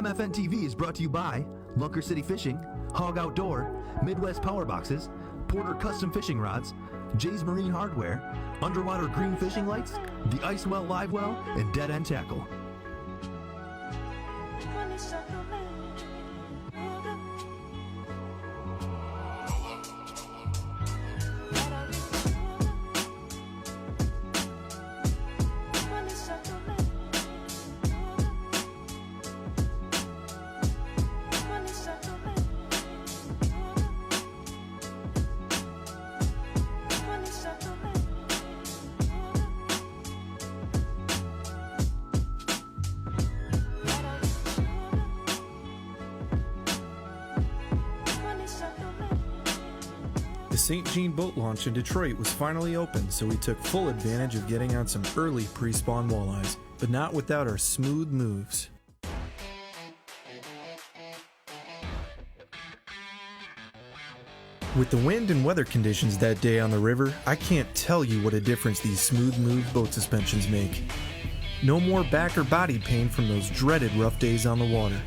MFN TV is brought to you by Lunker City Fishing, Hog Outdoor, Midwest Power Boxes, Porter Custom Fishing Rods, Jay's Marine Hardware, Underwater Green Fishing Lights, the Ice Well Live Well, and Dead End Tackle. The St. Jean boat launch in Detroit was finally open, so we took full advantage of getting on some early pre-spawn walleyes, but not without our smooth moves. With the wind and weather conditions that day on the river, I can't tell you what a difference these smooth move boat suspensions make. No more back or body pain from those dreaded rough days on the water.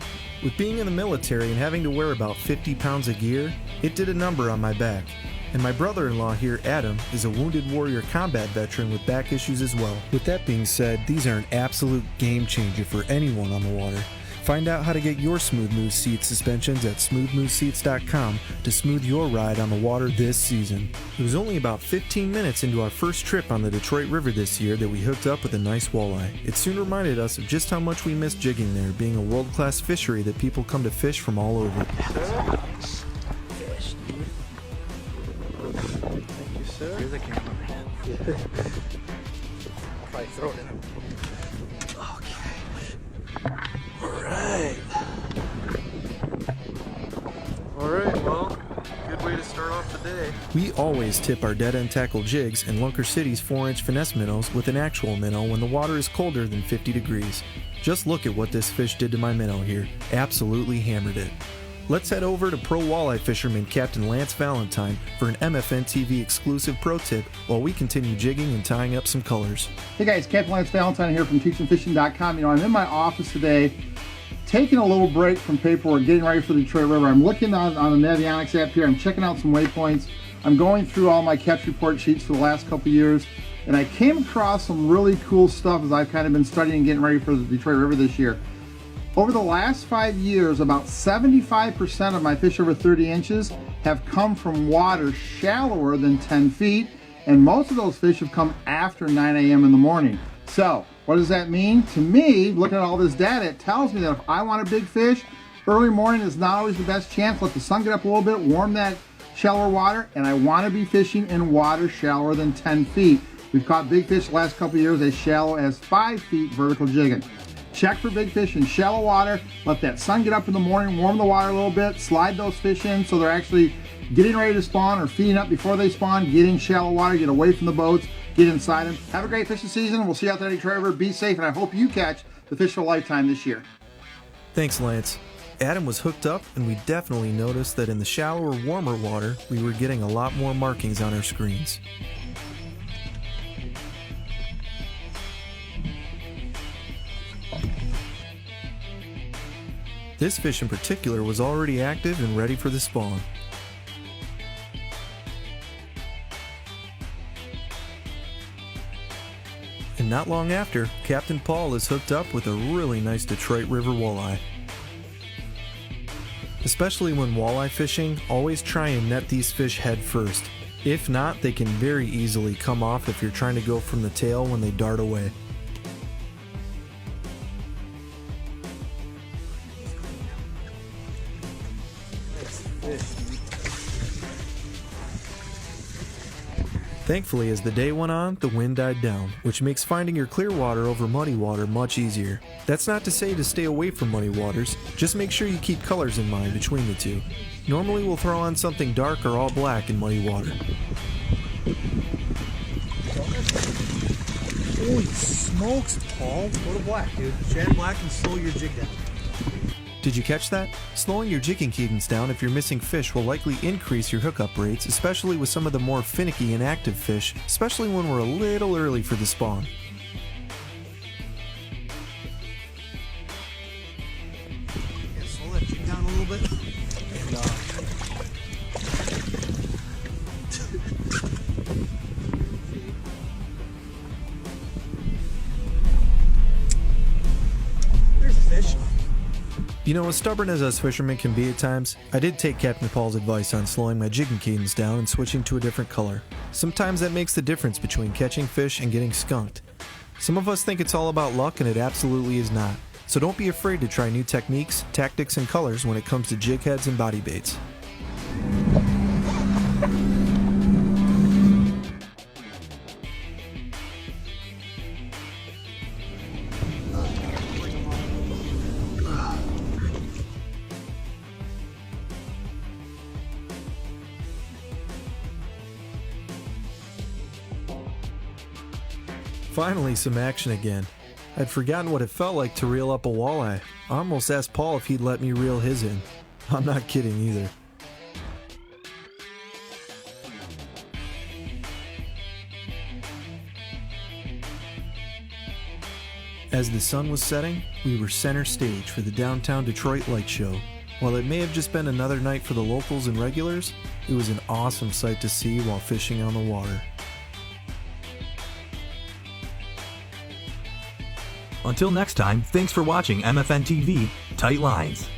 With being in the military and having to wear about 50 pounds of gear, it did a number on my back. And my brother-in-law here, Adam, is a wounded warrior combat veteran with back issues as well. With that being said, these are an absolute game changer for anyone on the water. Find out how to get your Smooth Move seat suspensions at smoothmoveseats.com to smooth your ride on the water this season. It was only about 15 minutes into our first trip on the Detroit River this year that we hooked up with a nice walleye. It soon reminded us of just how much we miss jigging there, being a world-class fishery that people come to fish from all over. Fish, dude. Thank you, sir. You're the cameraman. Probably throw it in. Alright, well, good way to start off the day. We always tip our dead end tackle jigs and Lunker City's 4-inch finesse minnows with an actual minnow when the water is colder than 50 degrees. Just look at what this fish did to my minnow here. Absolutely hammered it. Let's head over to pro walleye fisherman Captain Lance Valentine for an MFN TV exclusive pro tip while we continue jigging and tying up some colors. Hey guys, Captain Lance Valentine here from teachingfishing.com. I'm in my office today, taking a little break from paperwork, getting ready for the Detroit River. I'm looking on the Navionics app here. I'm checking out some waypoints. I'm going through all my catch report sheets for the last couple years, and I came across some really cool stuff as I've kind of been studying and getting ready for the Detroit River this year. Over the last 5 years, about 75% of my fish over 30 inches have come from water shallower than 10 feet, and most of those fish have come after 9 a.m. in the morning. So, what does that mean? To me, looking at all this data, it tells me that if I want a big fish, early morning is not always the best chance. Let the sun get up a little bit, warm that shallower water, and I want to be fishing in water shallower than 10 feet. We've caught big fish the last couple of years as shallow as 5 feet vertical jigging. Check for big fish in shallow water. Let that sun get up in the morning, warm the water a little bit, slide those fish in so they're actually getting ready to spawn or feeding up before they spawn. Get in shallow water, get away from the boats, get inside them. Have a great fishing season. We'll see you out there at Detroit River. Be safe, and I hope you catch the fish of a lifetime this year. Thanks, Lance. Adam was hooked up, and we definitely noticed that in the shallower, warmer water, we were getting a lot more markings on our screens. This fish in particular was already active and ready for the spawn. And not long after, Captain Paul is hooked up with a really nice Detroit River walleye. Especially when walleye fishing, always try and net these fish head first. If not, they can very easily come off if you're trying to go from the tail when they dart away. Thankfully, as the day went on, the wind died down, which makes finding your clear water over muddy water much easier. That's not to say to stay away from muddy waters, just make sure you keep colors in mind between the two. Normally we'll throw on something dark or all black in muddy water. Holy smokes, Paul. Go to black, dude. Shan black and slow your jig down. Did you catch that? Slowing your jigging cadence down if you're missing fish will likely increase your hookup rates, especially with some of the more finicky and active fish, especially when we're a little early for the spawn. You know, as stubborn as us fishermen can be at times, I did take Captain Paul's advice on slowing my jigging cadence down and switching to a different color. Sometimes that makes the difference between catching fish and getting skunked. Some of us think it's all about luck, and it absolutely is not. So don't be afraid to try new techniques, tactics, and colors when it comes to jig heads and body baits. Finally, some action again. I'd forgotten what it felt like to reel up a walleye. I almost asked Paul if he'd let me reel his in. I'm not kidding either. As the sun was setting, we were center stage for the downtown Detroit light show. While it may have just been another night for the locals and regulars, it was an awesome sight to see while fishing on the water. Until next time, thanks for watching MFN TV Tight Lines.